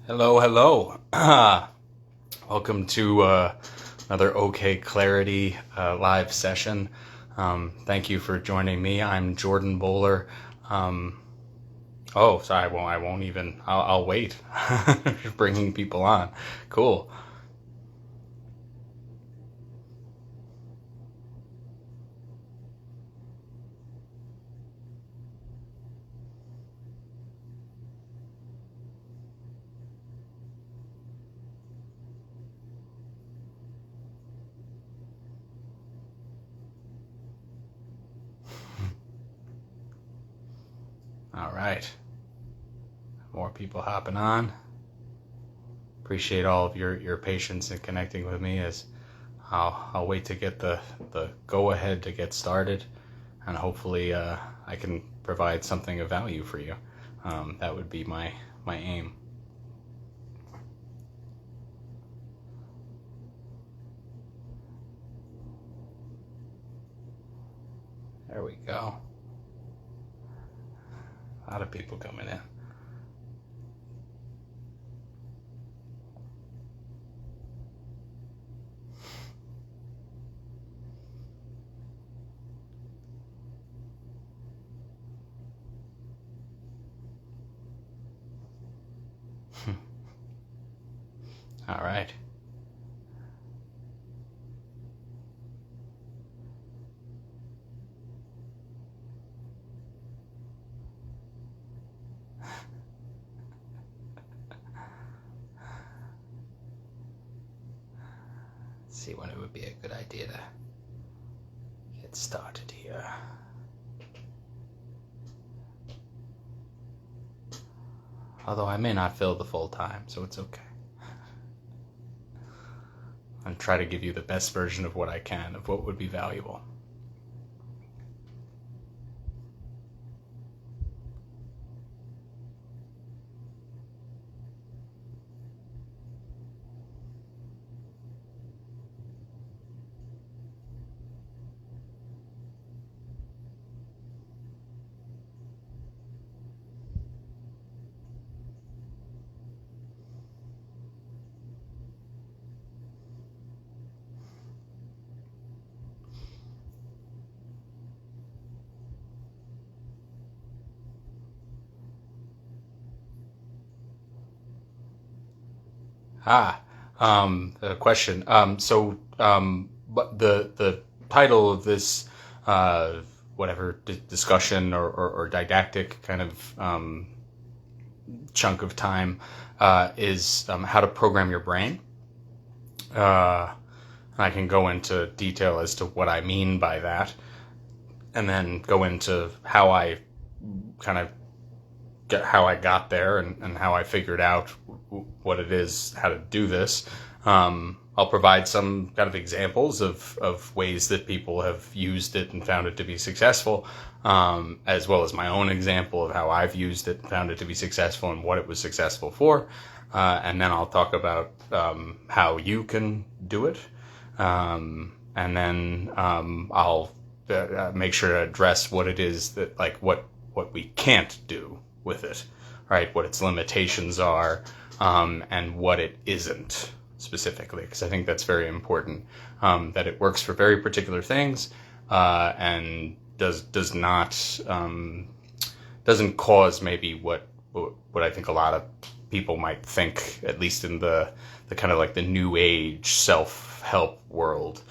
Hello, hello. Welcome to another OK Clarity live session. Thank you for joining me. I'm Jordan Boehler. Sorry, I won't even. I'll wait. Bringing people on. Cool. All right. More people hopping on. Appreciate all of your patience in connecting with me as I'll wait to get the go ahead to get started, and hopefully I can provide something of value for you. That would be my aim. There we go. A lot of people coming in. All right. See when it would be a good idea to get started here. Although I may not fill the full time, so it's okay. I'll try to give you the best version of what I can, of what would be valuable. The question. But the title of this, whatever discussion or didactic kind of chunk of time, is how to program your brain. I can go into detail as to what I mean by that, and then go into how I kind of how I got there and how I figured out what it is, how to do this. I'll provide some kind of examples of ways that people have used it and found it to be successful, as well as my own example of how I've used it and found it to be successful and what it was successful for. And then I'll talk about how you can do it. And then I'll make sure to address what it is that, like, what we can't do with it, right? What its limitations are, and what it isn't specifically, because I think that's very important. That it works for very particular things, and does not doesn't cause maybe what I think a lot of people might think, at least in the kind of like the new age self-help world,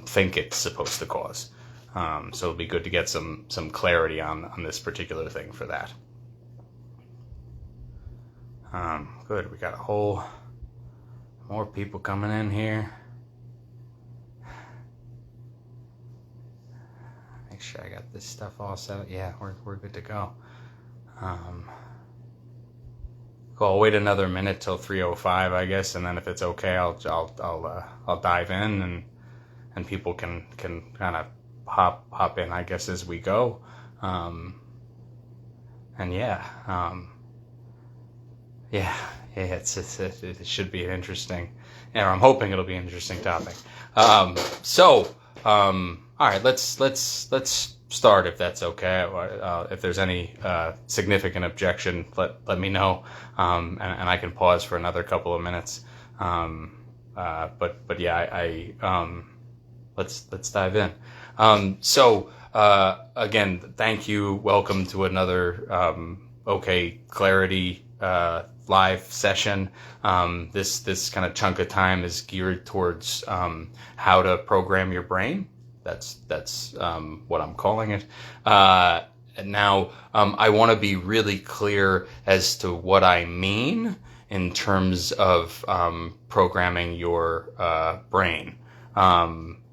think it's supposed to cause. So it'll be good to get some clarity on this particular thing for that. Good. We got a whole more people coming in here. Make sure I got this stuff all set. Yeah, we're good to go. Cool. I'll wait another minute till 3:05, I guess, and then if it's okay, I'll dive in and people can kind of hop in, I guess, as we go. And yeah. It should be an interesting, I'm hoping it'll be an interesting topic. All right, let's start, if that's okay. If there's any significant objection, let me know, and I can pause for another couple of minutes. But yeah, let's dive in. Again, thank you. Welcome to another OK Clarity live session. This kind of chunk of time is geared towards how to program your brain. That's what I'm calling it. Now, I want to be really clear as to what I mean in terms of programming your brain.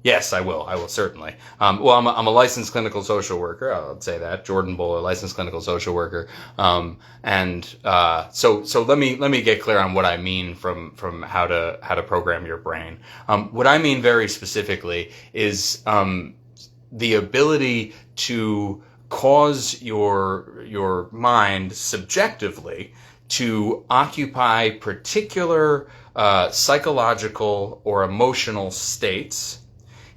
Yes, I will. I will certainly. I'm a licensed clinical social worker. I'll say that. Jordan Boehler, licensed clinical social worker. So let me get clear on what I mean from how to program your brain. What I mean very specifically is the ability to cause your mind subjectively to occupy particular psychological or emotional states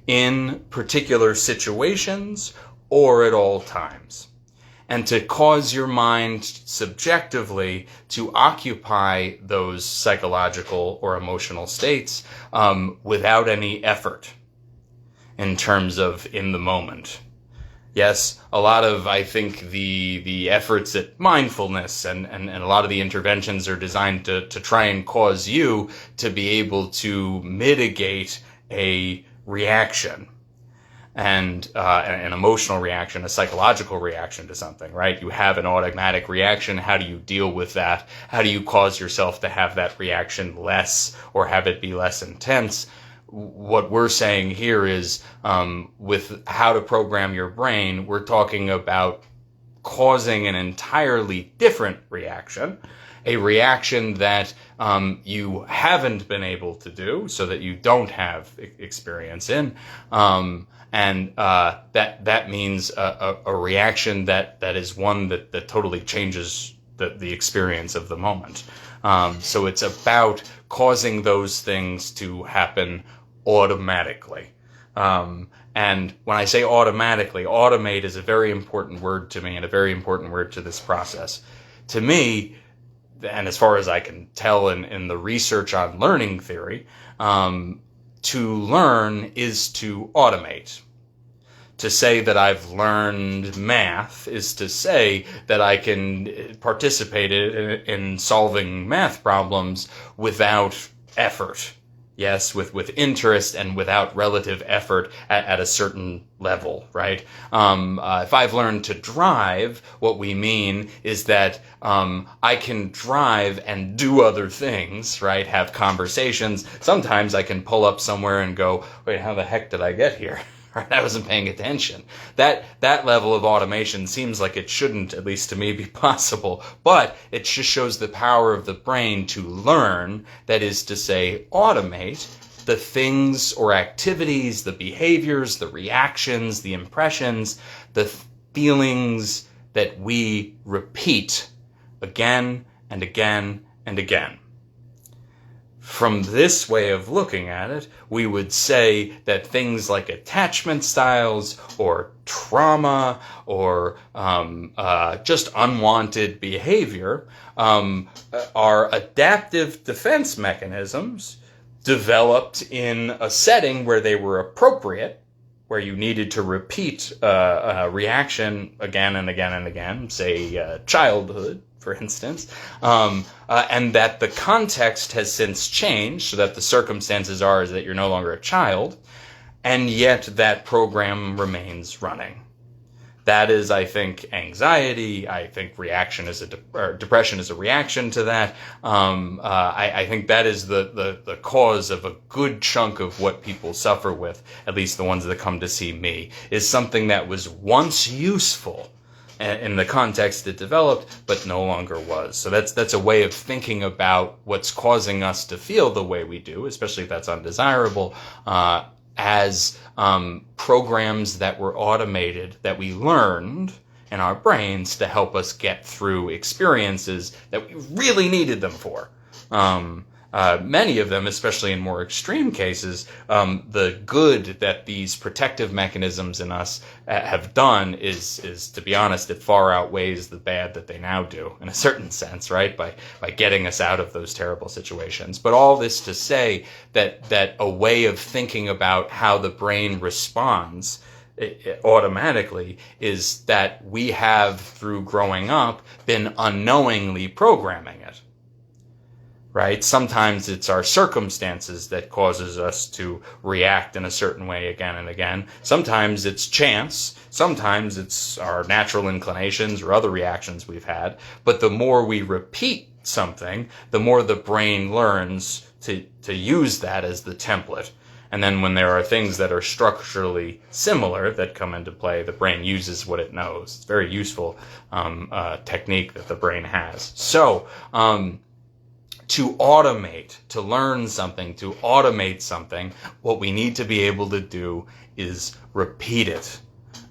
in particular situations or at all times, and to cause your mind subjectively to occupy those psychological or emotional states without any effort in terms of in the moment. Yes, a lot of, I think, the efforts at mindfulness and a lot of the interventions are designed to try and cause you to be able to mitigate a reaction and an emotional reaction, a psychological reaction to something, right? You have an automatic reaction. How do you deal with that? How do you cause yourself to have that reaction less or have it be less intense? What we're saying here is with how to program your brain, we're talking about causing an entirely different reaction, a reaction that you haven't been able to do, so that you don't have experience in, and that means a reaction that is one that totally changes the experience of the moment. So it's about causing those things to happen automatically. And when I say automatically, automate is a very important word to me and a very important word to this process. To me, and as far as I can tell in the research on learning theory, to learn is to automate. To say that I've learned math is to say that I can participate in solving math problems without effort. Yes, with interest and without relative effort at a certain level, right? If I've learned to drive, what we mean is that I can drive and do other things, right? Have conversations. Sometimes I can pull up somewhere and go, wait, how the heck did I get here? I wasn't paying attention. That level of automation seems like it shouldn't, at least to me, be possible. But it just shows the power of the brain to learn, that is to say, automate the things or activities, the behaviors, the reactions, the impressions, the feelings that we repeat again and again and again. From this way of looking at it, we would say that things like attachment styles or trauma or just unwanted behavior are adaptive defense mechanisms developed in a setting where they were appropriate, where you needed to repeat a reaction again and again and again, say childhood, for instance, and that the context has since changed, so that the circumstances are is that you're no longer a child, and yet that program remains running. That is, I think, anxiety. I think depression is a reaction to that. I think that is the cause of a good chunk of what people suffer with, at least the ones that come to see me, is something that was once useful in the context it developed, but no longer was. So that's a way of thinking about what's causing us to feel the way we do, especially if that's undesirable, as programs that were automated, that we learned in our brains to help us get through experiences that we really needed them for. many of them, especially in more extreme cases, the good that these protective mechanisms in us have done is, to be honest, it far outweighs the bad that they now do, in a certain sense, right? By getting us out of those terrible situations. But all this to say that a way of thinking about how the brain responds automatically is that we have, through growing up, been unknowingly programming it. Right? Sometimes it's our circumstances that causes us to react in a certain way again and again. Sometimes it's chance. Sometimes it's our natural inclinations or other reactions we've had. But the more we repeat something, the more the brain learns to use that as the template. And then when there are things that are structurally similar that come into play, the brain uses what it knows. It's a very useful technique that the brain has. So, to automate, to learn something, to automate something, what we need to be able to do is repeat it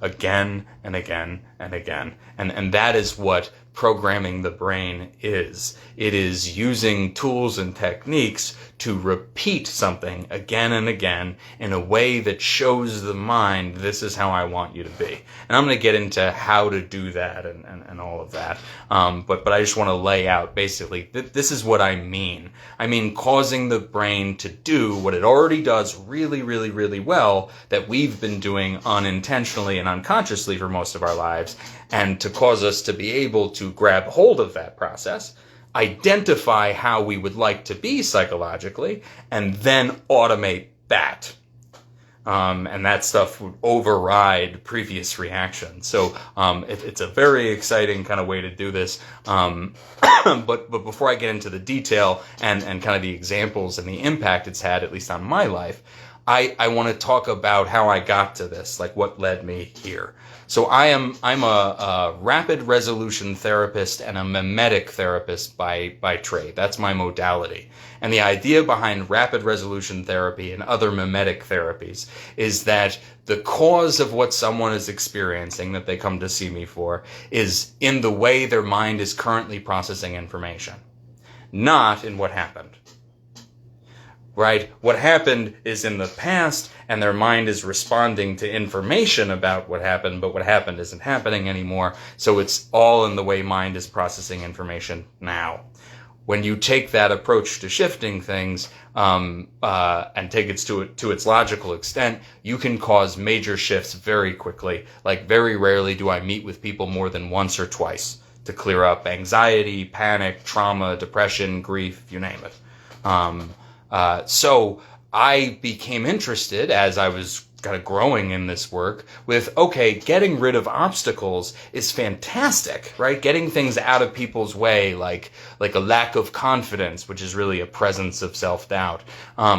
again and again and again. And that is what programming the brain is. It is using tools and techniques to repeat something again and again in a way that shows the mind, this is how I want you to be. And I'm going to get into how to do that and all of that. But I just want to lay out basically, this is what I mean. I mean causing the brain to do what it already does really, really, really well that we've been doing unintentionally and unconsciously for most of our lives, and to cause us to be able to grab hold of that process, identify how we would like to be psychologically, and then automate that. And that stuff would override previous reactions. So it's a very exciting kind of way to do this. But before I get into the detail and kind of the examples and the impact it's had, at least on my life, I want to talk about how I got to this, like what led me here. So I'm a rapid resolution therapist and a mimetic therapist by trade. That's my modality. And the idea behind rapid resolution therapy and other mimetic therapies is that the cause of what someone is experiencing that they come to see me for is in the way their mind is currently processing information, not in what happened. Right? What happened is in the past, and their mind is responding to information about what happened, but what happened isn't happening anymore. So it's all in the way mind is processing information now. When you take that approach to shifting things and take it to its logical extent, you can cause major shifts very quickly. Like very rarely do I meet with people more than once or twice to clear up anxiety, panic, trauma, depression, grief, you name it. So I became interested as I was kind of growing in this work with, okay, getting rid of obstacles is fantastic, right? Getting things out of people's way, like a lack of confidence, which is really a presence of self-doubt.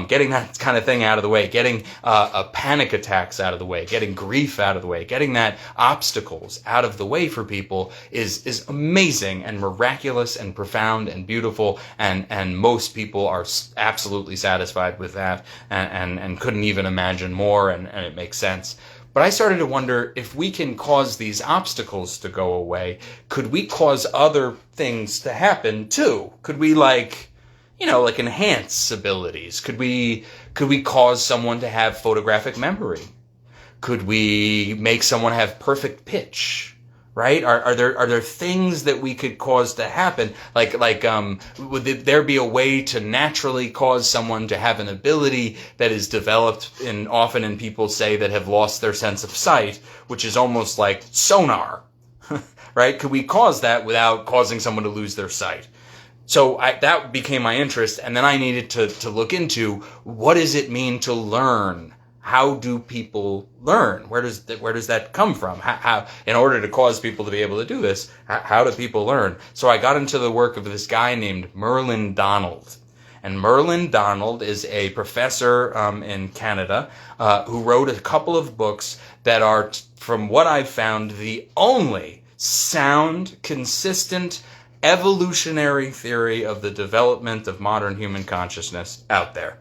Getting that kind of thing out of the way, getting panic attacks out of the way, getting grief out of the way, getting that obstacles out of the way for people is amazing and miraculous and profound and beautiful, and most people are absolutely satisfied with that and couldn't even imagine more, and it makes sense. But I started to wonder, if we can cause these obstacles to go away, could we cause other things to happen too? Could we enhance abilities? Could we cause someone to have photographic memory? Could we make someone have perfect pitch? Right? Are there things that we could cause to happen? Would there be a way to naturally cause someone to have an ability that is developed often in people, say, that have lost their sense of sight, which is almost like sonar, right? Could we cause that without causing someone to lose their sight? So that became my interest, and then I needed to look into, what does it mean to learn? How do people learn? Where does that come from? How in order to cause people to be able to do this, how do people learn? So I got into the work of this guy named Merlin Donald. And Merlin Donald is a professor in Canada who wrote a couple of books that are, from what I've found, the only sound, consistent, evolutionary theory of the development of modern human consciousness out there.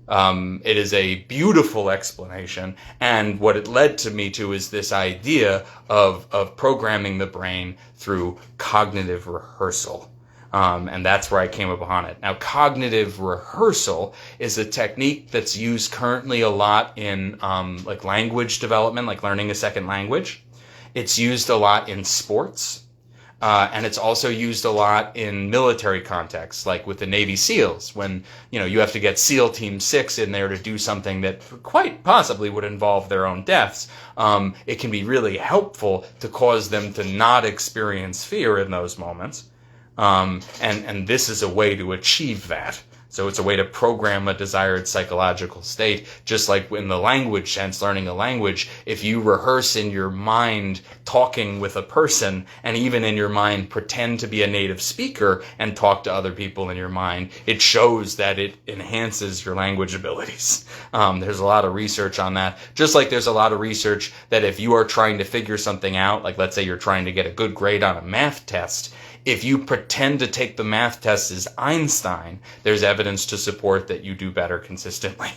It is a beautiful explanation, and what it led to me to is this idea of programming the brain through cognitive rehearsal. And that's where I came upon it. Now, cognitive rehearsal is a technique that's used currently a lot in like language development, like learning a second language. It's used a lot in sports. And it's also used a lot in military contexts, like with the Navy SEALs, when, you have to get SEAL Team 6 in there to do something that quite possibly would involve their own deaths. It can be really helpful to cause them to not experience fear in those moments. And this is a way to achieve that. So it's a way to program a desired psychological state, just like in the language sense, learning a language. If you rehearse in your mind talking with a person, and even in your mind pretend to be a native speaker and talk to other people in your mind, it shows that it enhances your language abilities. There's a lot of research on that. Just like there's a lot of research that if you are trying to figure something out, like let's say you're trying to get a good grade on a math test, if you pretend to take the math test as Einstein, there's evidence to support that you do better consistently.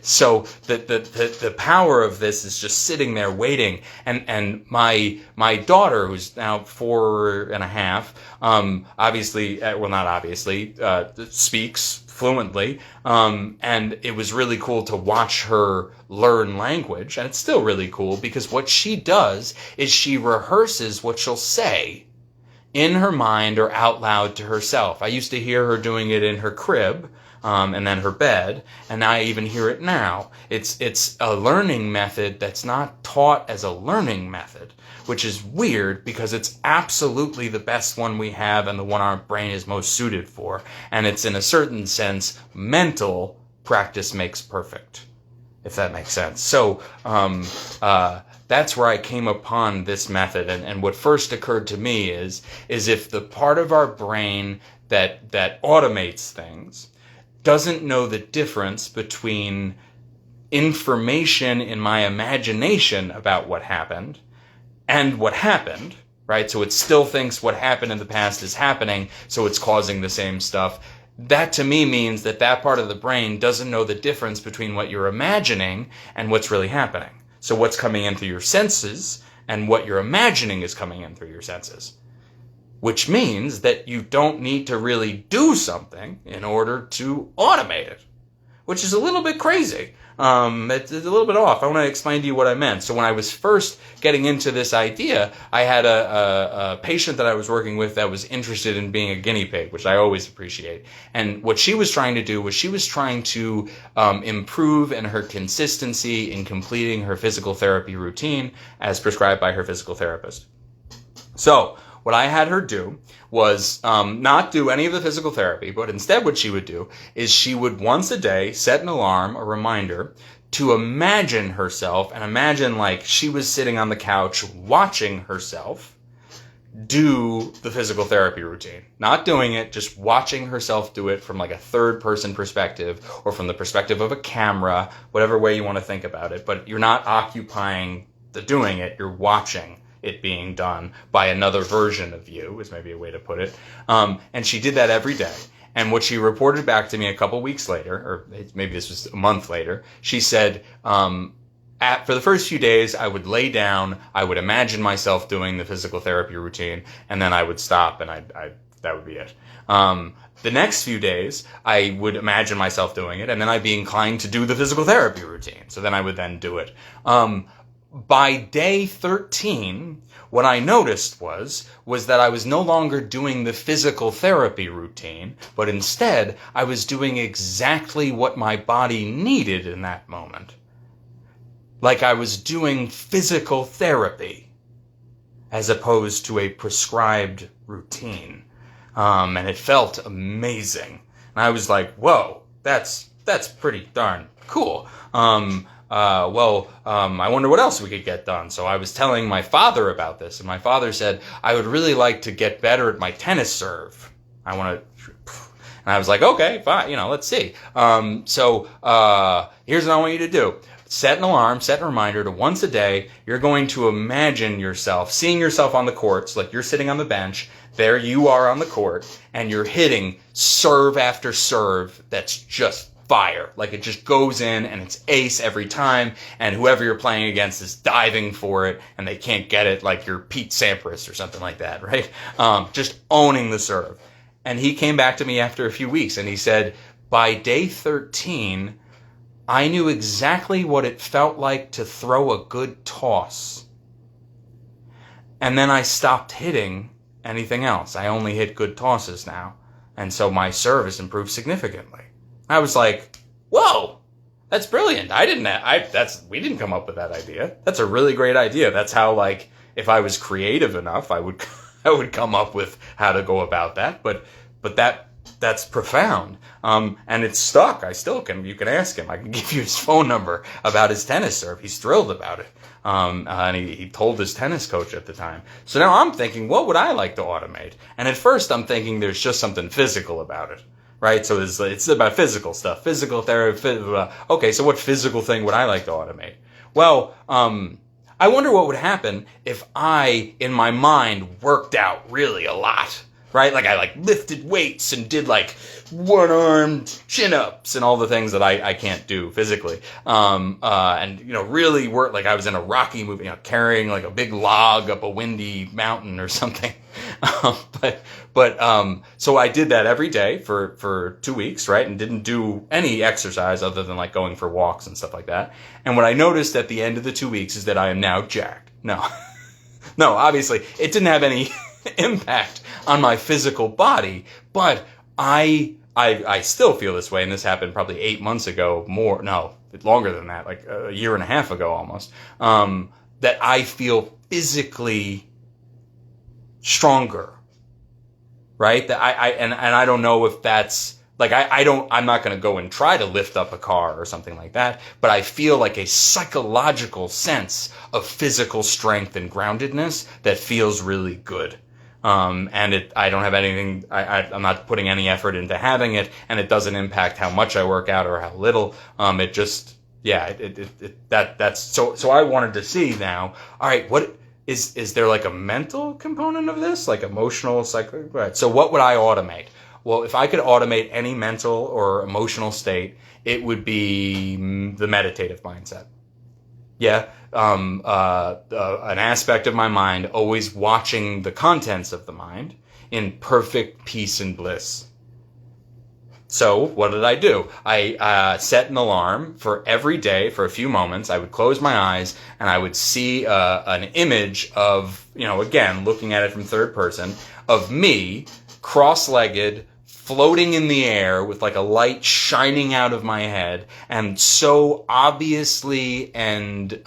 So the power of this is just sitting there waiting. And my daughter, who's now 4.5, speaks fluently. And it was really cool to watch her learn language. And it's still really cool because what she does is she rehearses what she'll say in her mind or out loud to herself. I used to hear her doing it in her crib, and then her bed, and I even hear it now. It's a learning method that's not taught as a learning method, which is weird because it's absolutely the best one we have and the one our brain is most suited for. And it's, in a certain sense, mental practice makes perfect, if that makes sense. So, that's where I came upon this method. And what first occurred to me is if the part of our brain that automates things doesn't know the difference between information in my imagination about what happened and what happened, right? So it still thinks what happened in the past is happening, so it's causing the same stuff. That to me means that part of the brain doesn't know the difference between what you're imagining and what's really happening. So what's coming in through your senses and what you're imagining is coming in through your senses. Which means that you don't need to really do something in order to automate it. Which is a little bit crazy. It's a little bit off. I want to explain to you what I meant. So when I was first getting into this idea, I had a patient that I was working with that was interested in being a guinea pig, which I always appreciate. And what she was trying to do was she was trying to improve in her consistency in completing her physical therapy routine as prescribed by her physical therapist. So what I had her do was not do any of the physical therapy, but instead what she would do is she would once a day set an alarm, a reminder, to imagine herself, and imagine like she was sitting on the couch watching herself do the physical therapy routine. Not doing it, just watching herself do it from like a third person perspective or from the perspective of a camera, whatever way you want to think about it. But you're not occupying the doing it, you're watching it being done by another version of you, is maybe a way to put it. And she did that every day. And what she reported back to me a couple weeks later, or maybe this was a month later, she said, for the first few days, I would lay down, I would imagine myself doing the physical therapy routine, and then I would stop, and that would be it. The next few days, I would imagine myself doing it, and then I'd be inclined to do the physical therapy routine. So then I would then do it. By day 13, what I noticed was that I was no longer doing the physical therapy routine, but instead I was doing exactly what my body needed in that moment. Like I was doing physical therapy as opposed to a prescribed routine. And it felt amazing. And I was like, whoa, that's pretty darn cool. I wonder what else we could get done. So I was telling my father about this, and my father said, I would really like to get better at my tennis serve. And I was like, okay, fine, let's see. Here's what I want you to do. Set an alarm, set a reminder to once a day, you're going to imagine yourself, seeing yourself on the courts, like you're sitting on the bench, there you are on the court, and you're hitting serve after serve that's just fire. Like it just goes in and it's ace every time, and whoever you're playing against is diving for it and they can't get it, like you're Pete Sampras or something like that, right? Just owning the serve. And he came back to me after a few weeks and he said, by day 13, I knew exactly what it felt like to throw a good toss. And then I stopped hitting anything else. I only hit good tosses now. And so my serve has improved significantly. I was like, whoa, that's brilliant. We didn't come up with that idea. That's a really great idea. That's how, like, if I was creative enough, I would come up with how to go about that. But that's profound. And it's stuck. You can ask him. I can give you his phone number about his tennis serve. He's thrilled about it. And he told his tennis coach at the time. So now I'm thinking, what would I like to automate? And at first I'm thinking there's just something physical about it, right? So it's about physical stuff, physical therapy. Okay, so what physical thing would I like to automate? Well, I wonder what would happen if I, in my mind, worked out really a lot. Right? Like I lifted weights and did like one-armed chin-ups and all the things that I can't do physically. And, really work like I was in a Rocky movie, carrying like a big log up a windy mountain or something. So I did that every day for 2 weeks, right? And didn't do any exercise other than like going for walks and stuff like that. And what I noticed at the end of the 2 weeks is that I am now jacked. No, obviously it didn't have any impact on my physical body, but I still feel this way, and this happened probably 8 months ago, longer than that, like a year and a half ago almost, that I feel physically stronger, right? That I don't know if that's, like, I'm not going to go and try to lift up a car or something like that, but I feel like a psychological sense of physical strength and groundedness that feels really good. I don't have anything, I'm not putting any effort into having it, and it doesn't impact how much I work out or how little. It just, that's, so I wanted to see now, all right, what is there like a mental component of this? Like emotional, right? So what would I automate? Well, if I could automate any mental or emotional state, it would be the meditative mindset. Yeah. An aspect of my mind, always watching the contents of the mind in perfect peace and bliss. So what did I do? I set an alarm for every day for a few moments. I would close my eyes and I would see an image of, again, looking at it from third person, of me cross-legged, floating in the air with like a light shining out of my head, and so obviously and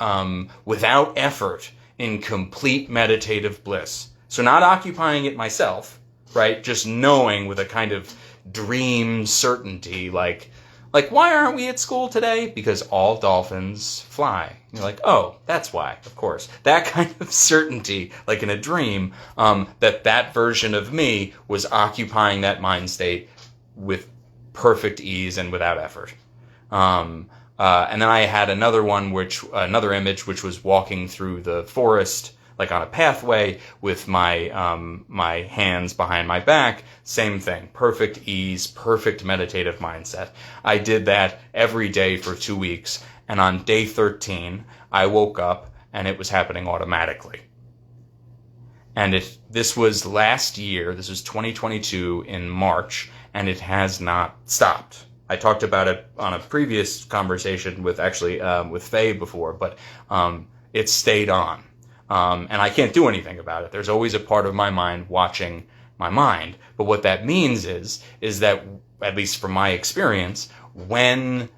without effort in complete meditative bliss. So not occupying it myself, right? Just knowing with a kind of dream certainty, like why aren't we at school today? Because all dolphins fly. And you're like, oh, that's why, of course. That kind of certainty, like in a dream, that version of me was occupying that mind state with perfect ease and without effort. And then I had another image, which was walking through the forest, like on a pathway with my hands behind my back. Same thing, perfect ease, perfect meditative mindset. I did that every day for 2 weeks, and on day 13, I woke up and it was happening automatically. And this was last year, this was 2022 in March, and it has not stopped. I talked about it on a previous conversation with Faye before, but it stayed on. And I can't do anything about it. There's always a part of my mind watching my mind. But what that means is that, at least from my experience, when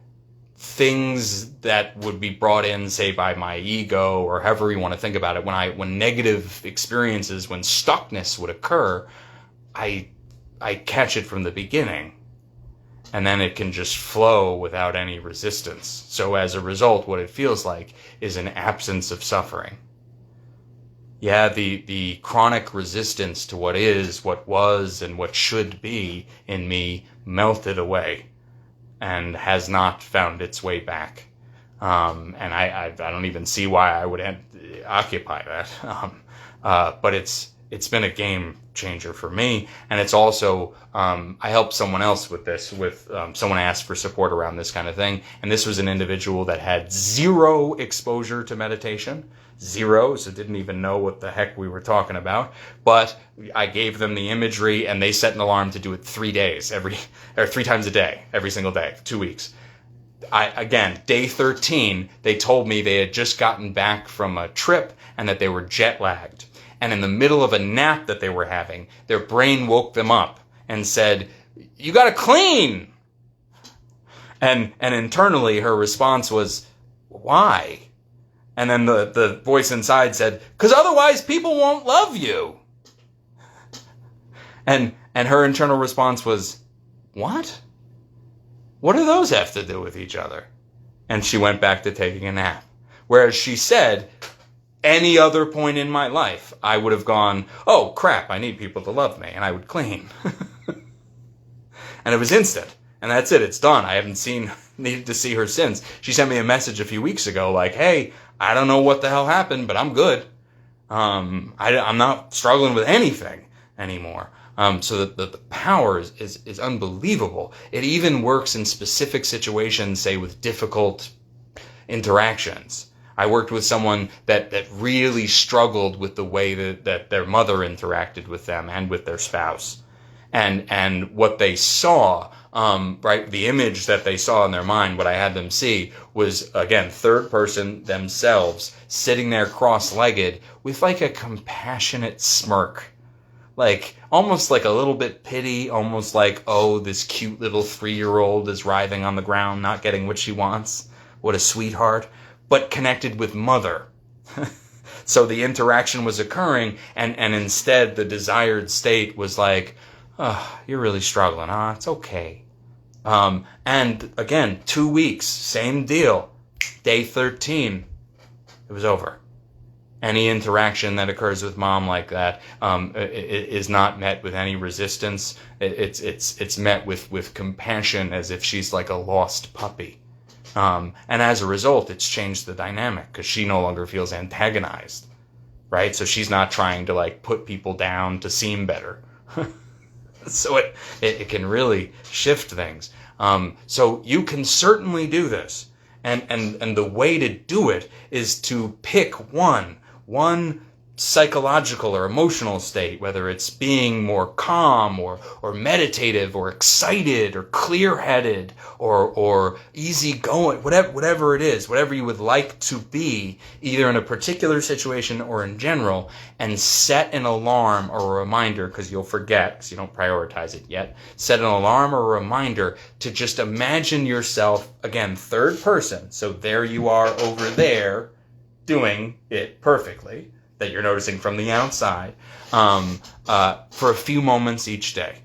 things that would be brought in, say, by my ego, or however you want to think about it, when negative experiences, when stuckness would occur, I catch it from the beginning. And then it can just flow without any resistance. So as a result, what it feels like is an absence of suffering. Yeah, the chronic resistance to what is, what was, and what should be in me melted away and has not found its way back. And I don't even see why I would occupy that. But it's been a game changer for me. And it's also, I helped someone else with this, someone asked for support around this kind of thing. And this was an individual that had zero exposure to meditation. zero, so didn't even know what the heck we were talking about. But I gave them the imagery, and they set an alarm to do it 3 days, 3 times a day, every single day, 2 weeks. Again, day 13, they told me they had just gotten back from a trip and that they were jet lagged. And in the middle of a nap that they were having, their brain woke them up and said, "You gotta clean!" And internally, her response was, "Why?" And then the voice inside said, "'Cause otherwise people won't love you." And her internal response was, "What? What do those have to do with each other?" And she went back to taking a nap. Whereas she said, any other point in my life, I would have gone, "Oh, crap, I need people to love me," and I would clean. And it was instant. And that's it. It's done. I haven't needed to see her since. She sent me a message a few weeks ago like, "Hey, I don't know what the hell happened, but I'm good. I'm not struggling with anything anymore." So the power is unbelievable. It even works in specific situations, say with difficult interactions. I worked with someone that really struggled with the way that their mother interacted with them and with their spouse. And what they saw, right, the image that they saw in their mind, what I had them see was, again, third person themselves sitting there cross-legged with like a compassionate smirk. Like, almost like a little bit pity, almost like, oh, this cute little 3-year-old is writhing on the ground, not getting what she wants. What a sweetheart. But connected with mother. So the interaction was occurring, and instead the desired state was like, "Oh, you're really struggling, huh? It's okay." And again, 2 weeks, same deal. Day 13, it was over. Any interaction that occurs with mom like that is not met with any resistance. It's met with compassion, as if she's like a lost puppy. And as a result, it's changed the dynamic because she no longer feels antagonized, right? So she's not trying to like put people down to seem better. So it can really shift things. So you can certainly do this. And the way to do it is to pick one psychological or emotional state, whether it's being more calm or meditative or excited or clear-headed or easygoing, whatever it is, whatever you would like to be, either in a particular situation or in general, and set an alarm or a reminder, because you'll forget because you don't prioritize it yet. Set an alarm or a reminder to just imagine yourself, again, third person. So there you are over there doing it perfectly, that you're noticing from the outside, for a few moments each day,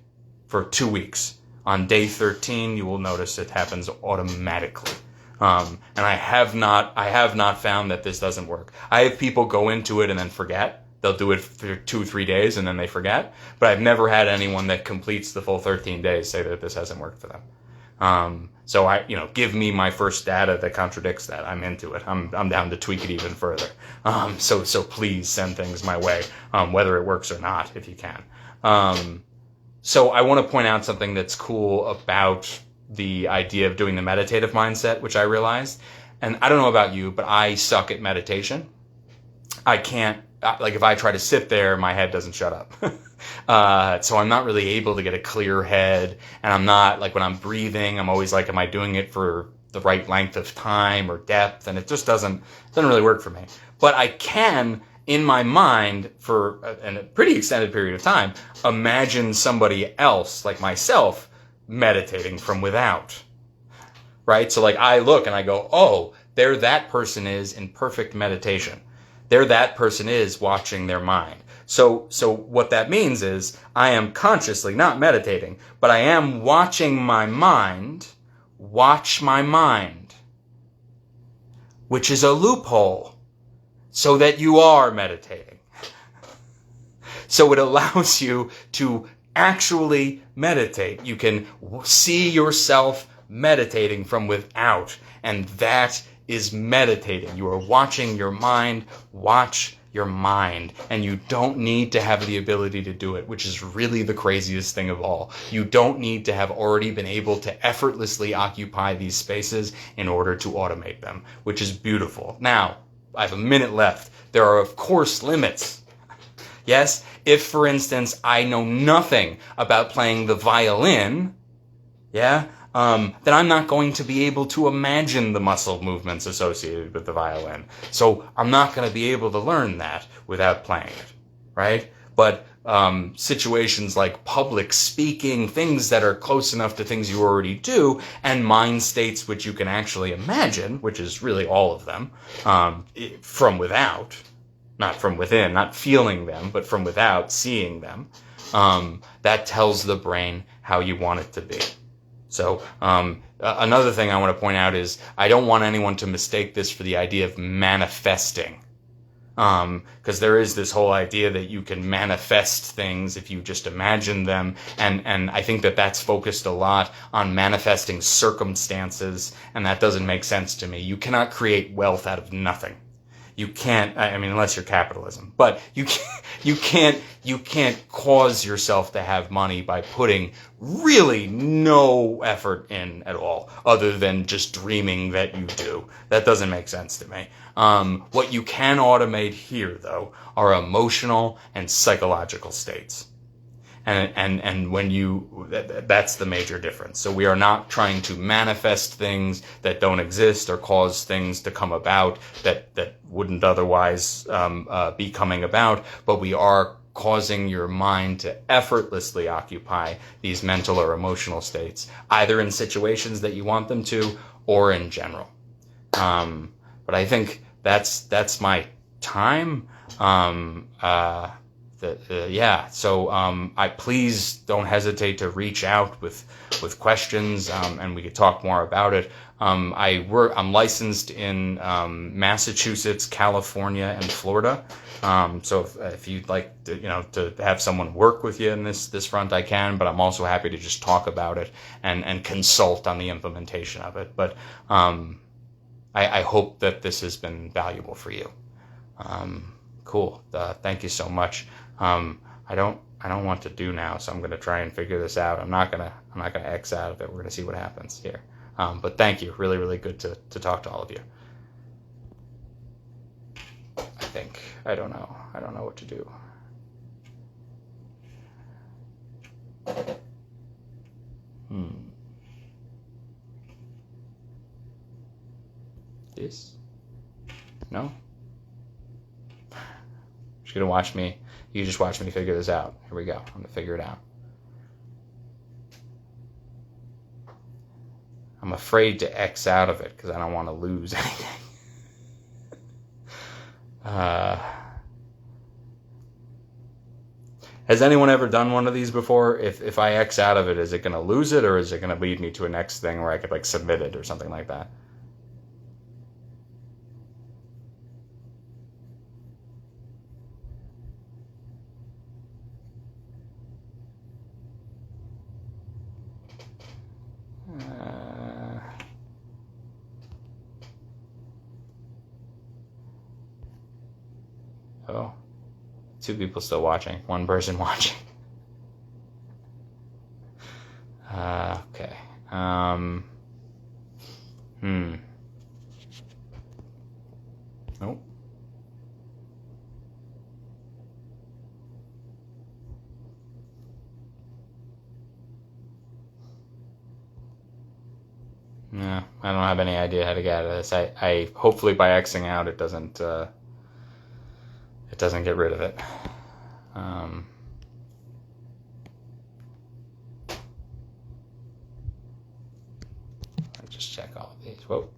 for 2 weeks. On day 13, you will notice it happens automatically. And I have not found that this doesn't work. I have people go into it and then forget. They'll do it for 2 or 3 days and then they forget. But I've never had anyone that completes the full 13 days say that this hasn't worked for them. So give me my first data that contradicts that. I'm into it. I'm down to tweak it even further. So please send things my way, whether it works or not, if you can. So I want to point out something that's cool about the idea of doing the meditative mindset, which I realized. And I don't know about you, but I suck at meditation. I can't, like if I try to sit there, my head doesn't shut up. So I'm not really able to get a clear head, and I'm not, like when I'm breathing, I'm always like, am I doing it for the right length of time or depth? And it just doesn't really work for me. But I can, in my mind, for a pretty extended period of time, imagine somebody else, like myself, meditating from without. Right? So like I look and I go, oh, there that person is in perfect meditation. There that person is watching their mind. So what that means is I am consciously not meditating, but I am watching my mind watch my mind, which is a loophole, so that you are meditating. So it allows you to actually meditate. You can see yourself meditating from without, and that is meditating. You are watching your mind watch your mind, and you don't need to have the ability to do it, which is really the craziest thing of all. You don't need to have already been able to effortlessly occupy these spaces in order to automate them, which is beautiful. Now, have a minute left. There are, of course, limits. Yes, if, for instance, I know nothing about playing the violin, then I'm not going to be able to imagine the muscle movements associated with the violin. So I'm not going to be able to learn that without playing it, right? But situations like public speaking, things that are close enough to things you already do, and mind states which you can actually imagine, which is really all of them, from without, not from within, not feeling them, but from without, seeing them, that tells the brain how you want it to be. So another thing I want to point out is I don't want anyone to mistake this for the idea of manifesting. Because there is this whole idea that you can manifest things if you just imagine them, and I think that that's focused a lot on manifesting circumstances, and that doesn't make sense to me. You cannot create wealth out of nothing. You can't, I mean, unless you're capitalism, but you can't cause yourself to have money by putting really no effort in at all, other than just dreaming that you do. That doesn't make sense to me. What you can automate here, though, are emotional and psychological states. And when that's the major difference. So we are not trying to manifest things that don't exist or cause things to come about that wouldn't otherwise be coming about, but we are causing your mind to effortlessly occupy these mental or emotional states, either in situations that you want them to or in general. But I think that's my time. So I please don't hesitate to reach out with questions, and we could talk more about it. I'm licensed in Massachusetts, California, and Florida. So if you'd like to have someone work with you in this front, I can. But I'm also happy to just talk about it and consult on the implementation of it. But I hope that this has been valuable for you. Cool. Thank you so much. I don't want to do now, so I'm going to try and figure this out. I'm not gonna X out of it. We're going to see what happens here. But thank you. Really, really good to talk to all of you. I don't know what to do. This? No? Just gonna watch me. You just watch me figure this out. Here we go. I'm gonna figure it out. I'm afraid to X out of it because I don't want to lose anything. Has anyone ever done one of these before? If I X out of it, is it gonna lose it, or is it gonna lead me to a next thing where I could submit it or something like that? Oh, 2 people still watching. 1 person watching. Okay. Nope. No, I don't have any idea how to get out of this. I hopefully by Xing out it doesn't get rid of it. Let's just check all of these. Whoa.